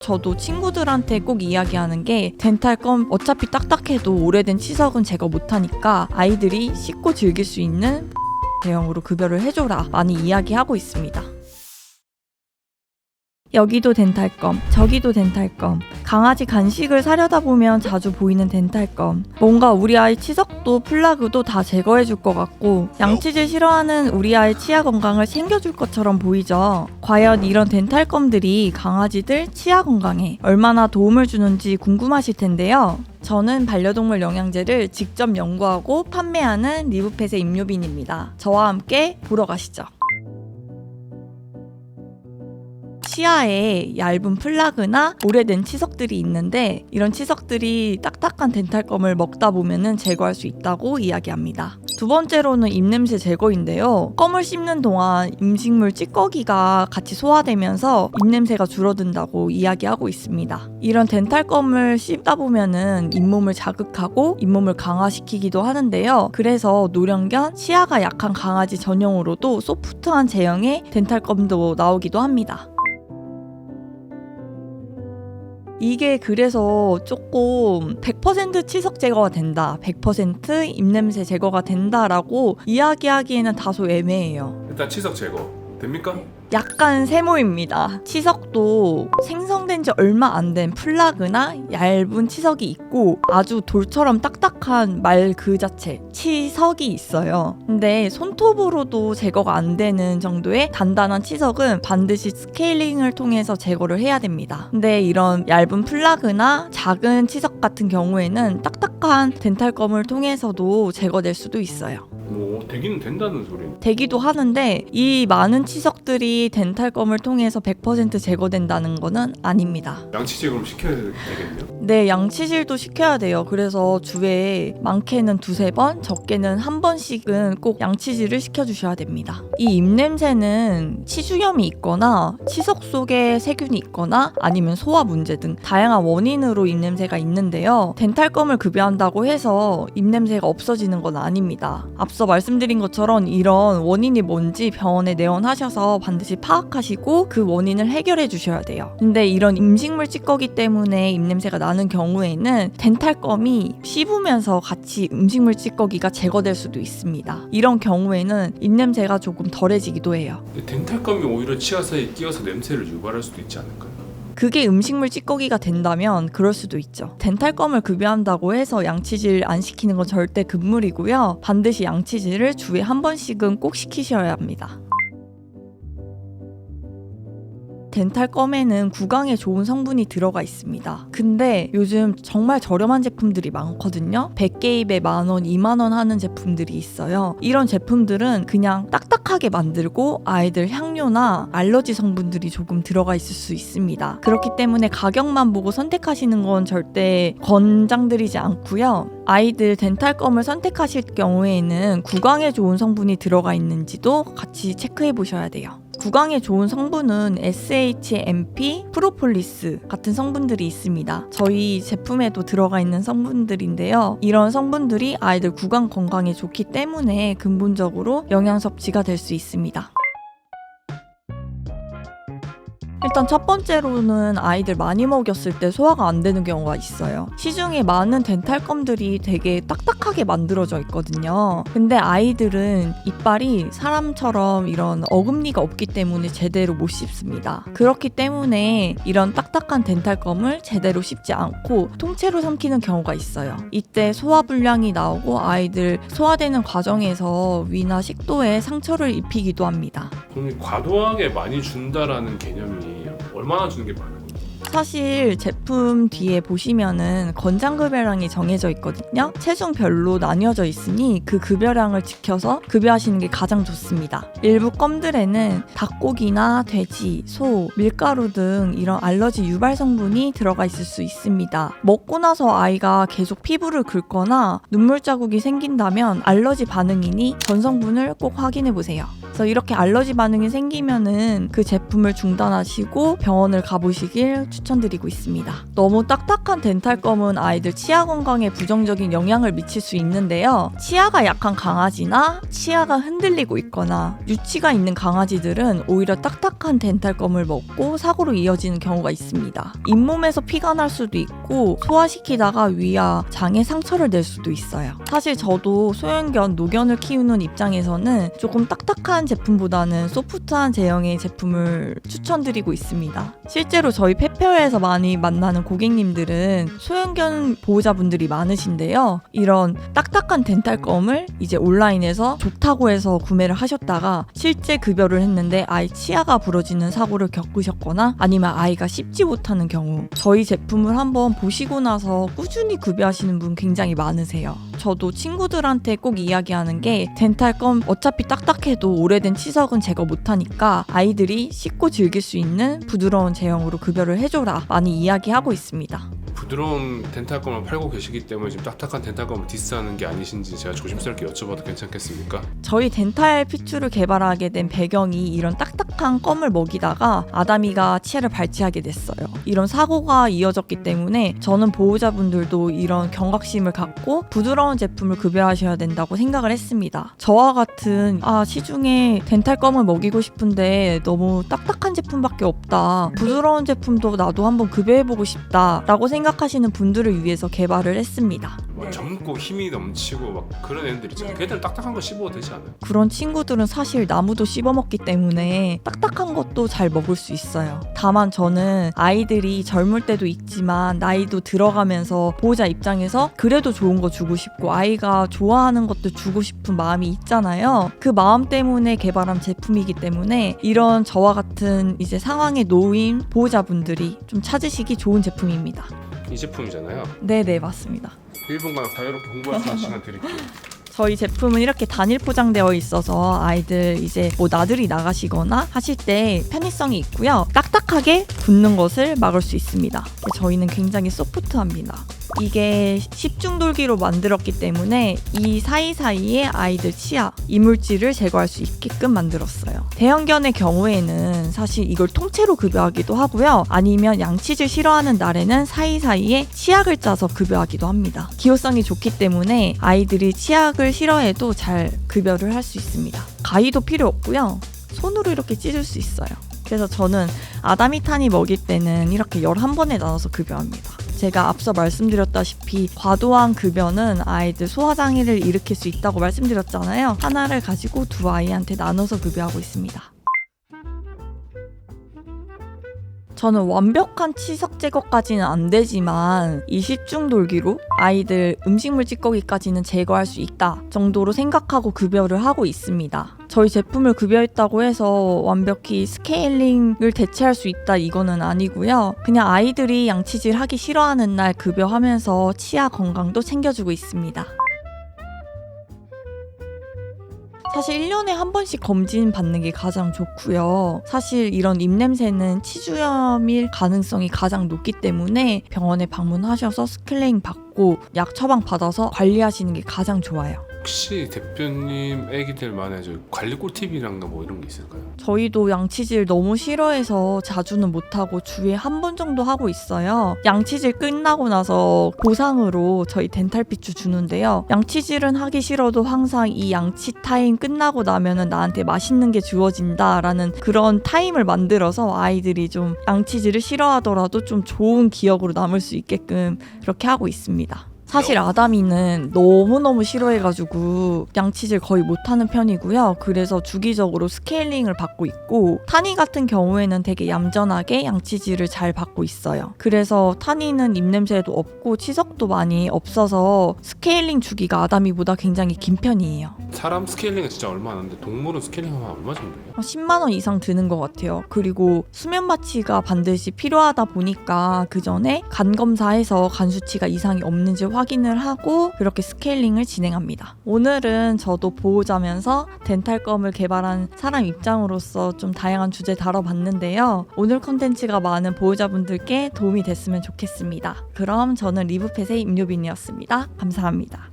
저도 친구들한테 꼭 이야기하는 게 덴탈검 어차피 딱딱해도 오래된 치석은 제거 못하니까 아이들이 씻고 즐길 수 있는 대형으로 급여를 해줘라 많이 이야기하고 있습니다. 여기도 덴탈검, 저기도 덴탈검. 강아지 간식을 사려다 보면 자주 보이는 덴탈검. 뭔가 우리 아이 치석도 플라그도 다 제거해줄 것 같고 양치질 싫어하는 우리 아이 치아 건강을 챙겨줄 것처럼 보이죠. 과연 이런 덴탈검들이 강아지들 치아 건강에 얼마나 도움을 주는지 궁금하실 텐데요. 저는 반려동물 영양제를 직접 연구하고 판매하는 리브펫의 임요빈입니다. 저와 함께 보러 가시죠. 치아에 얇은 플라그나 오래된 치석들이 있는데 이런 치석들이 딱딱한 덴탈검을 먹다 보면은 제거할 수 있다고 이야기합니다. 두 번째로는 입냄새 제거인데요. 껌을 씹는 동안 음식물 찌꺼기가 같이 소화되면서 입냄새가 줄어든다고 이야기하고 있습니다. 이런 덴탈검을 씹다 보면은 잇몸을 자극하고 잇몸을 강화시키기도 하는데요. 그래서 노령견, 치아가 약한 강아지 전용으로도 소프트한 제형의 덴탈검도 나오기도 합니다. 이게 그래서 조금 100% 치석 제거가 된다, 100% 입냄새 제거가 된다라고 이야기하기에는 다소 애매해요. 일단 치석 제거 됩니까? 약간 세모입니다. 치석도 생성된 지 얼마 안 된 플라그나 얇은 치석이 있고 아주 돌처럼 딱딱한 말 그 자체 치석이 있어요. 근데 손톱으로도 제거가 안 되는 정도의 단단한 치석은 반드시 스케일링을 통해서 제거를 해야 됩니다. 근데 이런 얇은 플라그나 작은 치석 같은 경우에는 딱딱한 덴탈검을 통해서도 제거될 수도 있어요. 뭐 되기는 된다는 소리. 되기도 하는데 이 많은 치석들이 덴탈검을 통해서 100% 제거된다는 거는 아닙니다. 양치질 그럼 시켜야 되겠네요? 네, 양치질도 시켜야 돼요. 그래서 주에 많게는 2-3번, 적게는 1번씩은 꼭 양치질을 시켜주셔야 됩니다. 이 입냄새는 치주염이 있거나 치석 속에 세균이 있거나 아니면 소화 문제 등 다양한 원인으로 입냄새가 있는데요. 덴탈검을 급여한다고 해서 입냄새가 없어지는 건 아닙니다. 앞서 말씀드린 것처럼 이런 원인이 뭔지 병원에 내원하셔서 반드시 파악하시고 그 원인을 해결해 주셔야 돼요. 근데 이런 음식물 찌꺼기 때문에 입냄새가 나는 경우에는 덴탈검이 씹으면서 같이 음식물 찌꺼기가 제거될 수도 있습니다. 이런 경우에는 입냄새가 조금 덜해지기도 해요. 덴탈검이 오히려 치아 사이에 끼어서 냄새를 유발할 수도 있지 않을까요? 그게 음식물 찌꺼기가 된다면 그럴 수도 있죠. 덴탈검을 급여한다고 해서 양치질 안 시키는 건 절대 금물이고요. 반드시 양치질을 주에 1번씩은 꼭 시키셔야 합니다. 덴탈검에는 구강에 좋은 성분이 들어가 있습니다. 근데 요즘 정말 저렴한 제품들이 많거든요. 100개입에 10,000원, 20,000원 하는 제품들이 있어요. 이런 제품들은 그냥 딱딱하게 만들고 아이들 향료나 알러지 성분들이 조금 들어가 있을 수 있습니다. 그렇기 때문에 가격만 보고 선택하시는 건 절대 권장드리지 않고요. 아이들 덴탈검을 선택하실 경우에는 구강에 좋은 성분이 들어가 있는지도 같이 체크해 보셔야 돼요. 구강에 좋은 성분은 SHMP, 프로폴리스 같은 성분들이 있습니다. 저희 제품에도 들어가 있는 성분들인데요. 이런 성분들이 아이들 구강 건강에 좋기 때문에 근본적으로 영양 섭취가 될 수 있습니다. 일단 첫 번째로는 아이들 많이 먹였을 때 소화가 안 되는 경우가 있어요. 시중에 많은 덴탈검들이 되게 딱딱하게 만들어져 있거든요. 근데 아이들은 이빨이 사람처럼 이런 어금니가 없기 때문에 제대로 못 씹습니다. 그렇기 때문에 이런 딱딱한 덴탈검을 제대로 씹지 않고 통째로 삼키는 경우가 있어요. 이때 소화불량이 나오고 아이들 소화되는 과정에서 위나 식도에 상처를 입히기도 합니다. 그럼 과도하게 많이 준다라는 개념이 얼마나 주는 게 많아요? 사실 제품 뒤에 보시면은 권장 급여량이 정해져 있거든요. 체중별로 나뉘어져 있으니 그 급여량을 지켜서 급여하시는 게 가장 좋습니다. 일부 껌들에는 닭고기나 돼지, 소, 밀가루 등 이런 알러지 유발 성분이 들어가 있을 수 있습니다. 먹고 나서 아이가 계속 피부를 긁거나 눈물 자국이 생긴다면 알러지 반응이니 전성분을 꼭 확인해 보세요. 그래서 이렇게 알러지 반응이 생기면은 그 제품을 중단하시고 병원을 가보시길 추천드리고 있습니다. 너무 딱딱한 덴탈검은 아이들 치아 건강에 부정적인 영향을 미칠 수 있는데요. 치아가 약한 강아지나 치아가 흔들리고 있거나 유치가 있는 강아지들은 오히려 딱딱한 덴탈검을 먹고 사고로 이어지는 경우가 있습니다. 잇몸에서 피가 날 수도 있고 소화시키다가 위와 장에 상처를 낼 수도 있어요. 사실 저도 소형견, 노견을 키우는 입장에서는 조금 딱딱한 제품보다는 소프트한 제형의 제품을 추천드리고 있습니다. 실제로 저희 펫페어에서 많이 만나는 고객님들은 소형견 보호자분들이 많으신데요. 이런 딱딱한 덴탈검을 이제 온라인에서 좋다고 해서 구매를 하셨다가 실제 급여를 했는데 아이 치아가 부러지는 사고를 겪으셨거나 아니면 아이가 씹지 못하는 경우 저희 제품을 한번 보시고 나서 꾸준히 급여하시는 분 굉장히 많으세요. 저도 친구들한테 꼭 이야기하는 게 덴탈검 어차피 딱딱해도 오래된 치석은 제거 못하니까 아이들이 씹고 즐길 수 있는 부드러운 제형으로 급여를 해줘라 많이 이야기하고 있습니다. 부드러운 덴탈검을 팔고 계시기 때문에 지금 딱딱한 덴탈검을 디스하는 게 아니신지 제가 조심스럽게 여쭤봐도 괜찮겠습니까? 저희 덴탈 피추를 개발하게 된 배경이 이런 딱딱한 껌을 먹이다가 아담이가 치아를 발치하게 됐어요. 이런 사고가 이어졌기 때문에 저는 보호자분들도 이런 경각심을 갖고 부드러운 제품을 급여하셔야 된다고 생각을 했습니다. 저와 같은 시중에 덴탈 껌을 먹이고 싶은데 너무 딱딱한 제품밖에 없다. 부드러운 제품도 나도 한번 급여해보고 싶다 라고 생각하시는 분들을 위해서 개발을 했습니다. 젊고 힘이 넘치고 막 그런 애들 있잖아요. 걔들은 딱딱한 거 씹어도 되지 않아요? 그런 친구들은 사실 나무도 씹어먹기 때문에 딱딱한 것도 잘 먹을 수 있어요. 다만 저는 아이들이 젊을 때도 있지만 나이도 들어가면서 보호자 입장에서 그래도 좋은 거 주고 싶고 아이가 좋아하는 것도 주고 싶은 마음이 있잖아요. 그 마음 때문에 개발한 제품이기 때문에 이런 저와 같은 이제 상황에 놓인 보호자분들이 좀 찾으시기 좋은 제품입니다. 이 제품이잖아요. 네네 맞습니다. 1분 간 자유롭게 공부할 수 있는 시간 드릴게요. 저희 제품은 이렇게 단일 포장되어 있어서 아이들 이제 뭐 나들이 나가시거나 하실 때 편의성이 있고요. 딱딱하게 붙는 것을 막을 수 있습니다. 저희는 굉장히 소프트합니다. 이게 10중돌기로 만들었기 때문에 이 사이사이에 아이들 치아, 이물질을 제거할 수 있게끔 만들었어요. 대형견의 경우에는 사실 이걸 통째로 급여하기도 하고요. 아니면 양치질 싫어하는 날에는 사이사이에 치약을 짜서 급여하기도 합니다. 기호성이 좋기 때문에 아이들이 치약을 싫어해도 잘 급여를 할 수 있습니다. 가위도 필요 없고요. 손으로 이렇게 찢을 수 있어요. 그래서 저는 아다미탄이 먹일 때는 이렇게 11번에 나눠서 급여합니다. 제가 앞서 말씀드렸다시피 과도한 급여는 아이들 소화장애를 일으킬 수 있다고 말씀드렸잖아요. 하나를 가지고 두 아이한테 나눠서 급여하고 있습니다. 저는 완벽한 치석 제거까지는 안 되지만 이 10중돌기로 아이들 음식물 찌꺼기까지는 제거할 수 있다 정도로 생각하고 급여를 하고 있습니다. 저희 제품을 급여했다고 해서 완벽히 스케일링을 대체할 수 있다 이거는 아니고요. 그냥 아이들이 양치질 하기 싫어하는 날 급여하면서 치아 건강도 챙겨주고 있습니다. 사실 1년에 한 번씩 검진 받는 게 가장 좋고요. 사실 이런 입냄새는 치주염일 가능성이 가장 높기 때문에 병원에 방문하셔서 스케일링 받고 약 처방 받아서 관리하시는 게 가장 좋아요. 혹시 대표님 애기들만의 관리 꿀팁이란가 뭐 이런 게 있을까요? 저희도 양치질 너무 싫어해서 자주는 못하고 주에 한 번 정도 하고 있어요. 양치질 끝나고 나서 보상으로 저희 덴탈피추 주는데요. 양치질은 하기 싫어도 항상 이 양치 타임 끝나고 나면은 나한테 맛있는 게 주어진다라는 그런 타임을 만들어서 아이들이 좀 양치질을 싫어하더라도 좀 좋은 기억으로 남을 수 있게끔 그렇게 하고 있습니다. 사실 아담이는 너무너무 싫어해가지고 양치질 거의 못하는 편이고요. 그래서 주기적으로 스케일링을 받고 있고 타니 같은 경우에는 되게 얌전하게 양치질을 잘 받고 있어요. 그래서 타니는 입냄새도 없고 치석도 많이 없어서 스케일링 주기가 아담이보다 굉장히 긴 편이에요. 사람 스케일링은 진짜 얼마 안 하는데 동물은 스케일링 하면 얼마 정도예요? 10만 원 이상 드는 것 같아요. 그리고 수면 마취가 반드시 필요하다 보니까 그 전에 간 검사해서 간 수치가 이상이 없는지 확인을 하고 그렇게 스케일링을 진행합니다. 오늘은 저도 보호자면서 덴탈검을 개발한 사람 입장으로서 좀 다양한 주제 다뤄봤는데요. 오늘 컨텐츠가 많은 보호자분들께 도움이 됐으면 좋겠습니다. 그럼 저는 리브펫의 임요빈이었습니다. 감사합니다.